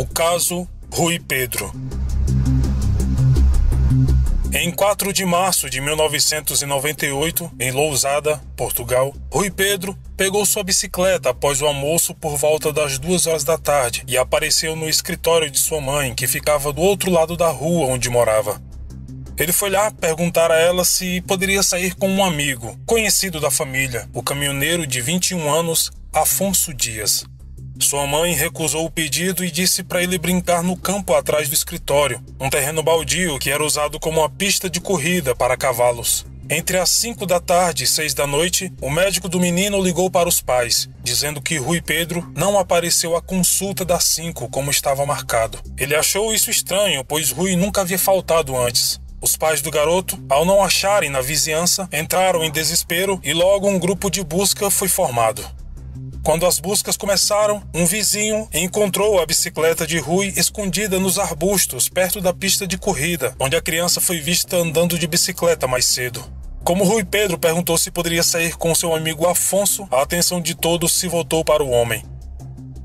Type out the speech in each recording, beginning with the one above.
O caso Rui Pedro. Em 4 de março de 1998, em Lousada, Portugal, Rui Pedro pegou sua bicicleta após o almoço por volta das 2 horas da tarde e apareceu no escritório de sua mãe, que ficava do outro lado da rua onde morava. Ele foi lá perguntar a ela se poderia sair com um amigo, conhecido da família, o caminhoneiro de 21 anos, Afonso Dias. Sua mãe recusou o pedido e disse para ele brincar no campo atrás do escritório, um terreno baldio que era usado como uma pista de corrida para cavalos. Entre as 5 da tarde e 6 da noite, o médico do menino ligou para os pais, dizendo que Rui Pedro não apareceu à consulta das 5 como estava marcado. Ele achou isso estranho, pois Rui nunca havia faltado antes. Os pais do garoto, ao não acharem na vizinhança, entraram em desespero e logo um grupo de busca foi formado. Quando as buscas começaram, um vizinho encontrou a bicicleta de Rui escondida nos arbustos perto da pista de corrida, onde a criança foi vista andando de bicicleta mais cedo. Como Rui Pedro perguntou se poderia sair com seu amigo Afonso, a atenção de todos se voltou para o homem.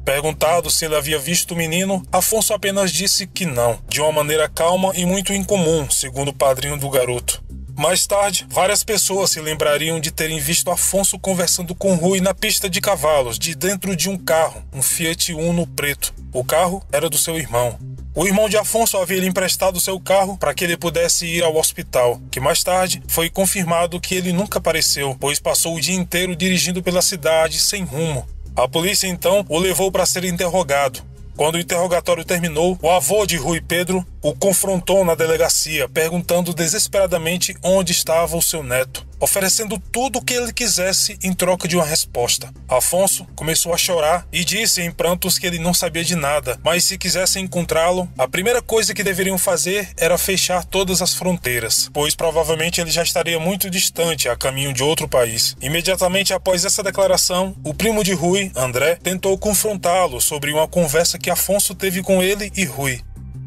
Perguntado se ele havia visto o menino, Afonso apenas disse que não, de uma maneira calma e muito incomum, segundo o padrinho do garoto. Mais tarde, várias pessoas se lembrariam de terem visto Afonso conversando com Rui na pista de cavalos, de dentro de um carro, um Fiat Uno preto. O carro era do seu irmão. O irmão de Afonso havia lhe emprestado seu carro para que ele pudesse ir ao hospital, que mais tarde foi confirmado que ele nunca apareceu, pois passou o dia inteiro dirigindo pela cidade sem rumo. A polícia então o levou para ser interrogado. Quando o interrogatório terminou, o avô de Rui Pedro o confrontou na delegacia, perguntando desesperadamente onde estava o seu neto, oferecendo tudo o que ele quisesse em troca de uma resposta. Afonso começou a chorar e disse em prantos que ele não sabia de nada, mas se quisessem encontrá-lo, a primeira coisa que deveriam fazer era fechar todas as fronteiras, pois provavelmente ele já estaria muito distante, a caminho de outro país. Imediatamente após essa declaração, o primo de Rui, André, tentou confrontá-lo sobre uma conversa que Afonso teve com ele e Rui.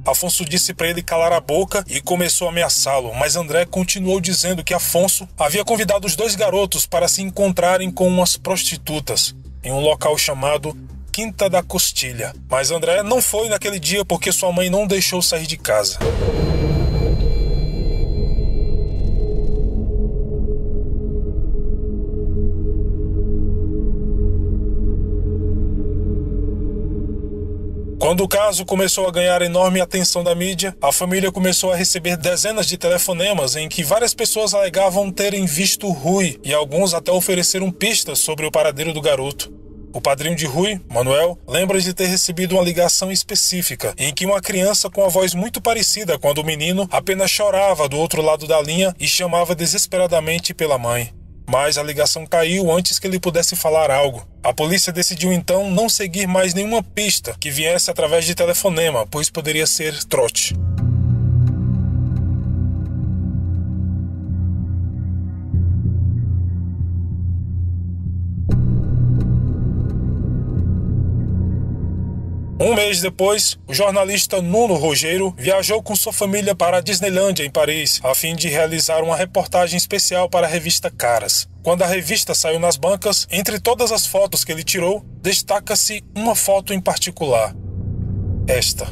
Afonso disse para ele calar a boca e começou a ameaçá-lo, mas André continuou dizendo que Afonso havia convidado os dois garotos para se encontrarem com umas prostitutas, em um local chamado Quinta da Costilha. Mas André não foi naquele dia porque sua mãe não deixou sair de casa. Quando o caso começou a ganhar enorme atenção da mídia, a família começou a receber dezenas de telefonemas em que várias pessoas alegavam terem visto Rui e alguns até ofereceram pistas sobre o paradeiro do garoto. O padrinho de Rui, Manuel, lembra de ter recebido uma ligação específica em que uma criança com a voz muito parecida com a do menino apenas chorava do outro lado da linha e chamava desesperadamente pela mãe. Mas a ligação caiu antes que ele pudesse falar algo. A polícia decidiu então não seguir mais nenhuma pista que viesse através de telefonema, pois poderia ser trote. Um mês depois, o jornalista Nuno Rogério viajou com sua família para a Disneylândia, em Paris, a fim de realizar uma reportagem especial para a revista Caras. Quando a revista saiu nas bancas, entre todas as fotos que ele tirou, destaca-se uma foto em particular. Esta.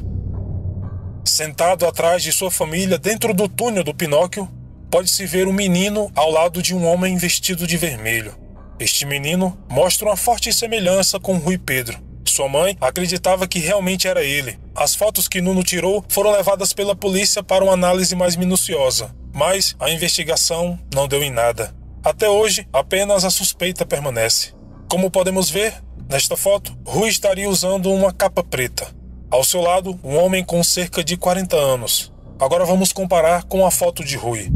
Sentado atrás de sua família dentro do túnel do Pinóquio, pode-se ver um menino ao lado de um homem vestido de vermelho. Este menino mostra uma forte semelhança com Rui Pedro. Sua mãe acreditava que realmente era ele. As fotos que Nuno tirou foram levadas pela polícia para uma análise mais minuciosa, mas a investigação não deu em nada. Até hoje, apenas a suspeita permanece. Como podemos ver, nesta foto, Rui estaria usando uma capa preta. Ao seu lado, um homem com cerca de 40 anos. Agora vamos comparar com a foto de Rui.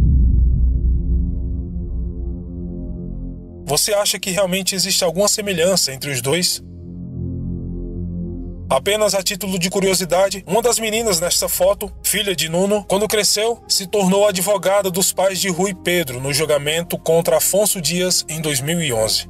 Você acha que realmente existe alguma semelhança entre os dois? Apenas a título de curiosidade, uma das meninas nesta foto, filha de Nuno, quando cresceu, se tornou advogada dos pais de Rui Pedro no julgamento contra Afonso Dias em 2011.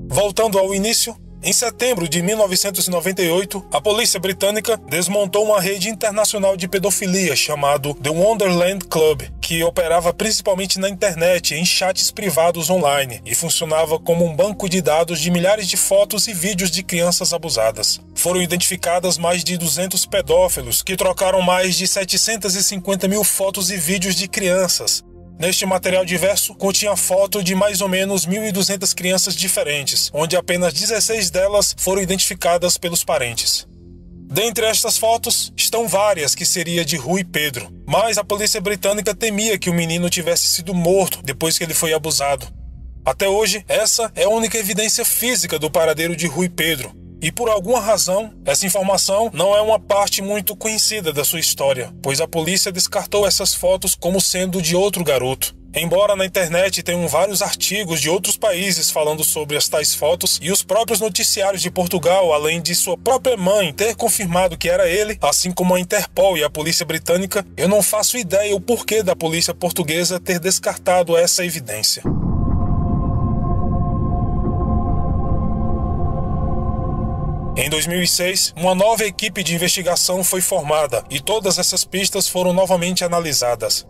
Voltando ao início, em setembro de 1998, a polícia britânica desmontou uma rede internacional de pedofilia chamado The Wonderland Club, que que operava principalmente na internet, em chats privados online, e funcionava como um banco de dados de milhares de fotos e vídeos de crianças abusadas. Foram identificadas mais de 200 pedófilos, que trocaram mais de 750 mil fotos e vídeos de crianças. Neste material diverso, continha foto de mais ou menos 1.200 crianças diferentes, onde apenas 16 delas foram identificadas pelos parentes. Dentre estas fotos, estão várias que seria de Rui Pedro, mas a polícia britânica temia que o menino tivesse sido morto depois que ele foi abusado. Até hoje, essa é a única evidência física do paradeiro de Rui Pedro, e por alguma razão, essa informação não é uma parte muito conhecida da sua história, pois a polícia descartou essas fotos como sendo de outro garoto. Embora na internet tenham vários artigos de outros países falando sobre as tais fotos e os próprios noticiários de Portugal, além de sua própria mãe ter confirmado que era ele, assim como a Interpol e a polícia britânica, eu não faço ideia o porquê da polícia portuguesa ter descartado essa evidência. Em 2006, uma nova equipe de investigação foi formada e todas essas pistas foram novamente analisadas.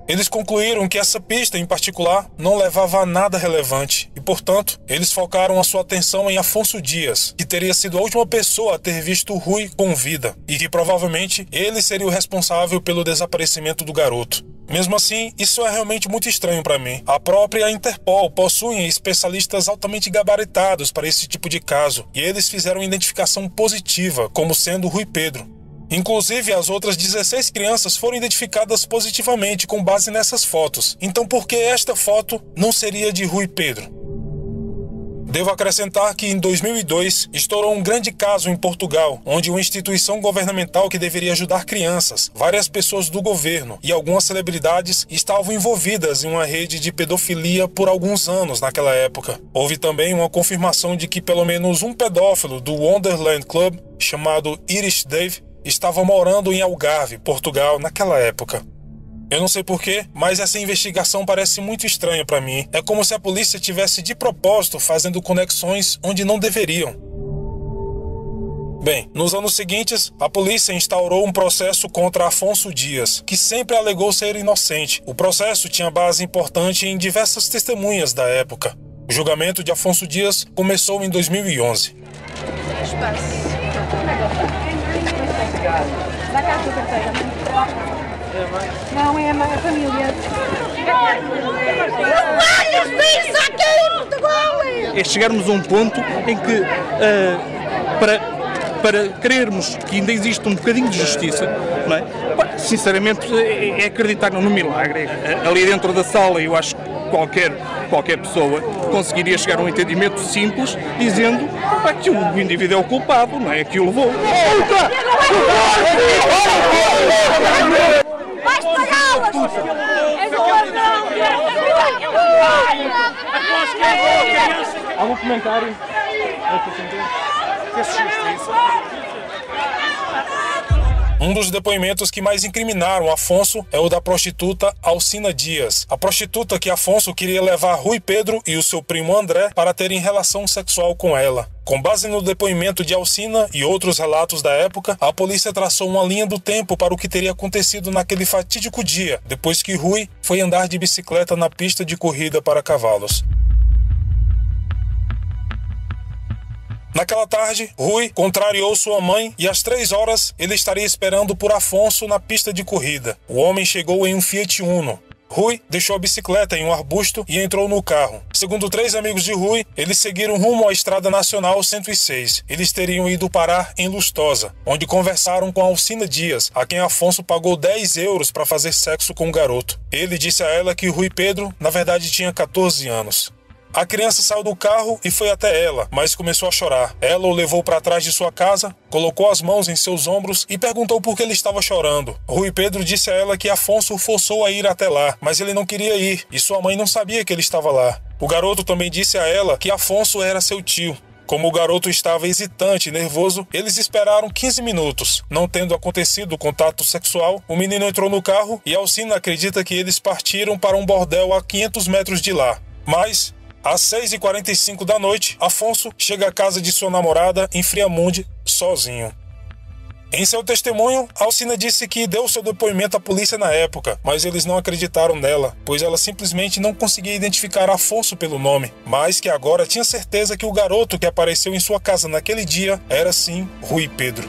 Eles concluíram que essa pista em particular não levava a nada relevante e, portanto, eles focaram a sua atenção em Afonso Dias, que teria sido a última pessoa a ter visto Rui com vida e que provavelmente ele seria o responsável pelo desaparecimento do garoto. Mesmo assim, isso é realmente muito estranho para mim. A própria Interpol possui especialistas altamente gabaritados para esse tipo de caso e eles fizeram uma identificação positiva como sendo Rui Pedro. Inclusive, as outras 16 crianças foram identificadas positivamente com base nessas fotos. Então, por que esta foto não seria de Rui Pedro? Devo acrescentar que em 2002 estourou um grande caso em Portugal, onde uma instituição governamental que deveria ajudar crianças, várias pessoas do governo e algumas celebridades estavam envolvidas em uma rede de pedofilia por alguns anos naquela época. Houve também uma confirmação de que pelo menos um pedófilo do Wonderland Club, chamado Irish Dave, estava morando em Algarve, Portugal, naquela época. Eu não sei porquê, mas essa investigação parece muito estranha para mim. É como se a polícia tivesse de propósito fazendo conexões onde não deveriam. Bem, nos anos seguintes, a polícia instaurou um processo contra Afonso Dias, que sempre alegou ser inocente. O processo tinha base importante em diversas testemunhas da época. O julgamento de Afonso Dias começou em 2011. Dá cá a tua carteira. Não, é a família. Chegarmos a um ponto em que, para querermos que ainda existe um bocadinho de justiça, não é? Sinceramente, é acreditar no milagre. Ali dentro da sala, eu acho que qualquer pessoa conseguiria chegar a um entendimento simples, dizendo que o indivíduo é o culpado, não é? Que o levou. Vais pagá-las! És um ladrão! Algum comentário? Um dos depoimentos que mais incriminaram Afonso é o da prostituta Alcina Dias. A prostituta que Afonso queria levar Rui Pedro e o seu primo André para terem relação sexual com ela. Com base no depoimento de Alcina e outros relatos da época, a polícia traçou uma linha do tempo para o que teria acontecido naquele fatídico dia, depois que Rui foi andar de bicicleta na pista de corrida para cavalos. Naquela tarde, Rui contrariou sua mãe e às 3 horas ele estaria esperando por Afonso na pista de corrida. O homem chegou em um Fiat Uno. Rui deixou a bicicleta em um arbusto e entrou no carro. Segundo 3 amigos de Rui, eles seguiram rumo à Estrada Nacional 106. Eles teriam ido parar em Lustosa, onde conversaram com Alcina Dias, a quem Afonso pagou 10 euros para fazer sexo com o garoto. Ele disse a ela que Rui Pedro, na verdade, tinha 14 anos. A criança saiu do carro e foi até ela, mas começou a chorar. Ela o levou para trás de sua casa, colocou as mãos em seus ombros e perguntou por que ele estava chorando. Rui Pedro disse a ela que Afonso o forçou a ir até lá, mas ele não queria ir e sua mãe não sabia que ele estava lá. O garoto também disse a ela que Afonso era seu tio. Como o garoto estava hesitante e nervoso, eles esperaram 15 minutos. Não tendo acontecido o contato sexual, o menino entrou no carro e Alcina acredita que eles partiram para um bordel a 500 metros de lá. Mas às 6h45 da noite, Afonso chega à casa de sua namorada em Friamunde sozinho. Em seu testemunho, Alcina disse que deu seu depoimento à polícia na época, mas eles não acreditaram nela, pois ela simplesmente não conseguia identificar Afonso pelo nome, mas que agora tinha certeza que o garoto que apareceu em sua casa naquele dia era sim Rui Pedro.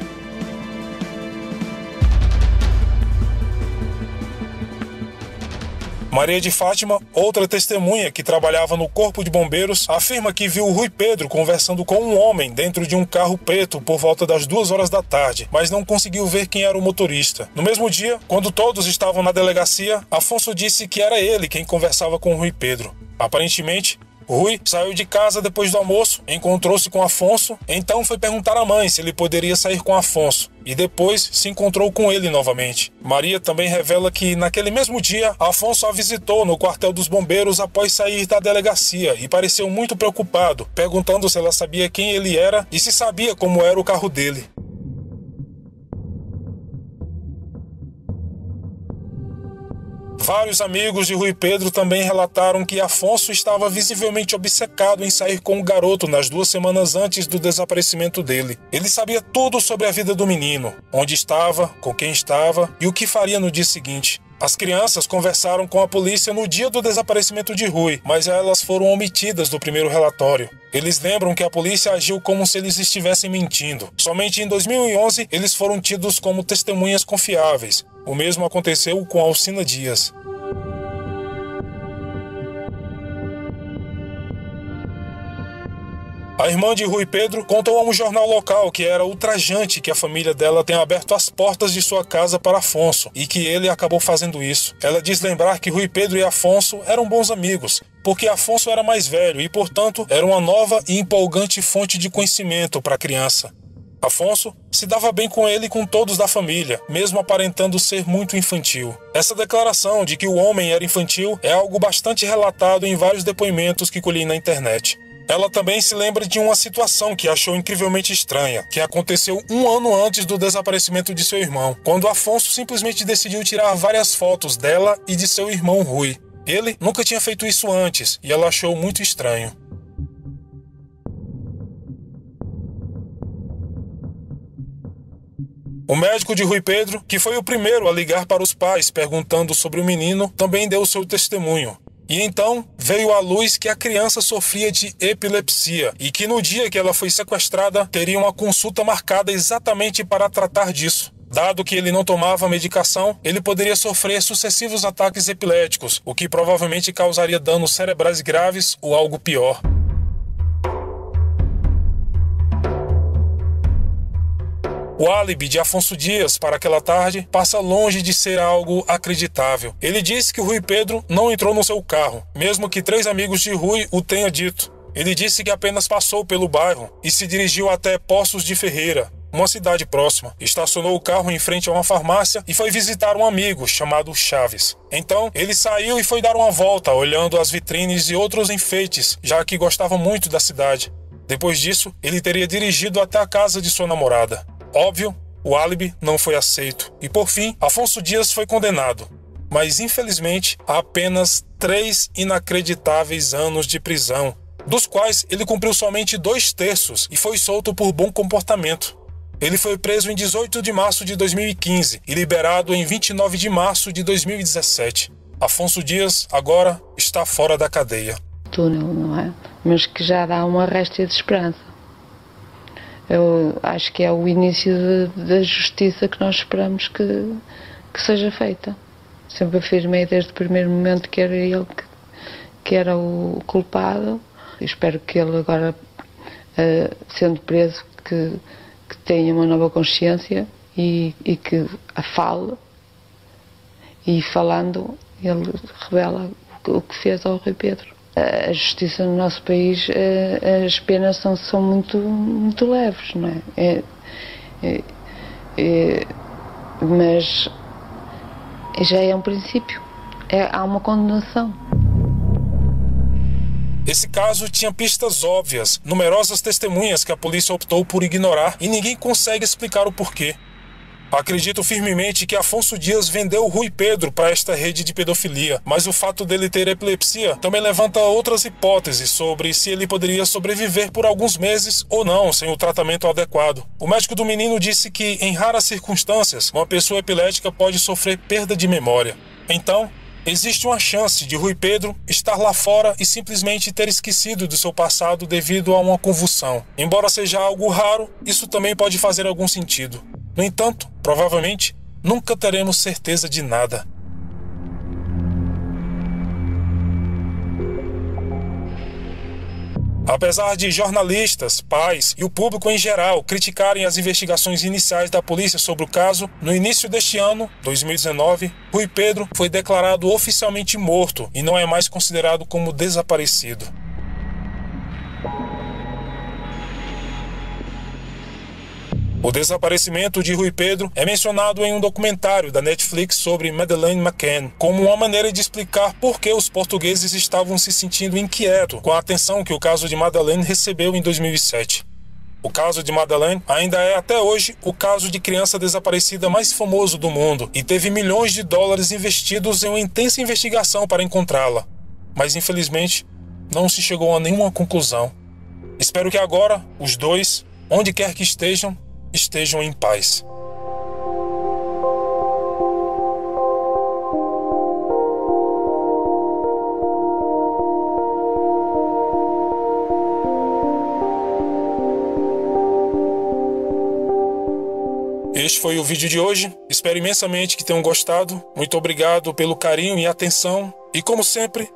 Maria de Fátima, outra testemunha que trabalhava no Corpo de Bombeiros, afirma que viu Rui Pedro conversando com um homem dentro de um carro preto por volta das 2 horas da tarde, mas não conseguiu ver quem era o motorista. No mesmo dia, quando todos estavam na delegacia, Afonso disse que era ele quem conversava com Rui Pedro. Aparentemente, Rui saiu de casa depois do almoço, encontrou-se com Afonso, então foi perguntar à mãe se ele poderia sair com Afonso, e depois se encontrou com ele novamente. Maria também revela que, naquele mesmo dia, Afonso a visitou no quartel dos bombeiros após sair da delegacia e pareceu muito preocupado, perguntando se ela sabia quem ele era e se sabia como era o carro dele. Vários amigos de Rui Pedro também relataram que Afonso estava visivelmente obcecado em sair com o garoto nas 2 semanas antes do desaparecimento dele. Ele sabia tudo sobre a vida do menino, onde estava, com quem estava e o que faria no dia seguinte. As crianças conversaram com a polícia no dia do desaparecimento de Rui, mas elas foram omitidas do primeiro relatório. Eles lembram que a polícia agiu como se eles estivessem mentindo. Somente em 2011 eles foram tidos como testemunhas confiáveis. O mesmo aconteceu com Alcina Dias. A irmã de Rui Pedro contou a um jornal local que era ultrajante que a família dela tenha aberto as portas de sua casa para Afonso e que ele acabou fazendo isso. Ela diz lembrar que Rui Pedro e Afonso eram bons amigos, porque Afonso era mais velho e, portanto, era uma nova e empolgante fonte de conhecimento para a criança. Afonso se dava bem com ele e com todos da família, mesmo aparentando ser muito infantil. Essa declaração de que o homem era infantil é algo bastante relatado em vários depoimentos que colhi na internet. Ela também se lembra de uma situação que achou incrivelmente estranha, que aconteceu 1 ano antes do desaparecimento de seu irmão, quando Afonso simplesmente decidiu tirar várias fotos dela e de seu irmão Rui. Ele nunca tinha feito isso antes e ela achou muito estranho. O médico de Rui Pedro, que foi o primeiro a ligar para os pais perguntando sobre o menino, também deu seu testemunho. E então veio à luz que a criança sofria de epilepsia e que no dia que ela foi sequestrada teria uma consulta marcada exatamente para tratar disso. Dado que ele não tomava medicação, ele poderia sofrer sucessivos ataques epiléticos, o que provavelmente causaria danos cerebrais graves ou algo pior. O álibi de Afonso Dias para aquela tarde passa longe de ser algo acreditável. Ele disse que Rui Pedro não entrou no seu carro, mesmo que 3 amigos de Rui o tenham dito. Ele disse que apenas passou pelo bairro e se dirigiu até Poços de Ferreira, uma cidade próxima. Estacionou o carro em frente a uma farmácia e foi visitar um amigo chamado Chaves. Então, ele saiu e foi dar uma volta, olhando as vitrines e outros enfeites, já que gostava muito da cidade. Depois disso, ele teria dirigido até a casa de sua namorada. Óbvio, o álibi não foi aceito e, por fim, Afonso Dias foi condenado. Mas, infelizmente, a apenas 3 inacreditáveis anos de prisão, dos quais ele cumpriu somente 2/3 e foi solto por bom comportamento. Ele foi preso em 18 de março de 2015 e liberado em 29 de março de 2017. Afonso Dias, agora, está fora da cadeia. Túnel, não é? Mas que já dá uma réstia de esperança. Eu acho que é o início da justiça que nós esperamos que seja feita. Sempre afirmei desde o primeiro momento que era ele que era o culpado. Espero que ele agora, sendo preso, que tenha uma nova consciência e que a fale. E falando, ele revela o que fez ao Rui Pedro. A justiça no nosso país, as penas são muito leves, não é? Mas já é um princípio, há uma condenação. Esse caso tinha pistas óbvias, numerosas testemunhas que a polícia optou por ignorar e ninguém consegue explicar o porquê. Acredito firmemente que Afonso Dias vendeu Rui Pedro para esta rede de pedofilia, mas o fato dele ter epilepsia também levanta outras hipóteses sobre se ele poderia sobreviver por alguns meses ou não sem o tratamento adequado. O médico do menino disse que, em raras circunstâncias, uma pessoa epilética pode sofrer perda de memória. Então, existe uma chance de Rui Pedro estar lá fora e simplesmente ter esquecido do seu passado devido a uma convulsão. Embora seja algo raro, isso também pode fazer algum sentido. No entanto, provavelmente, nunca teremos certeza de nada. Apesar de jornalistas, pais e o público em geral criticarem as investigações iniciais da polícia sobre o caso, no início deste ano, 2019, Rui Pedro foi declarado oficialmente morto e não é mais considerado como desaparecido. O desaparecimento de Rui Pedro é mencionado em um documentário da Netflix sobre Madeleine McCann, como uma maneira de explicar por que os portugueses estavam se sentindo inquietos com a atenção que o caso de Madeleine recebeu em 2007. O caso de Madeleine ainda é até hoje o caso de criança desaparecida mais famoso do mundo e teve milhões de dólares investidos em uma intensa investigação para encontrá-la. Mas infelizmente não se chegou a nenhuma conclusão. Espero que agora os dois, onde quer que estejam em paz. Este foi o vídeo de hoje. Espero imensamente que tenham gostado. Muito obrigado pelo carinho e atenção. E como sempre,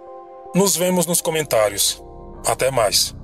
nos vemos nos comentários. Até mais.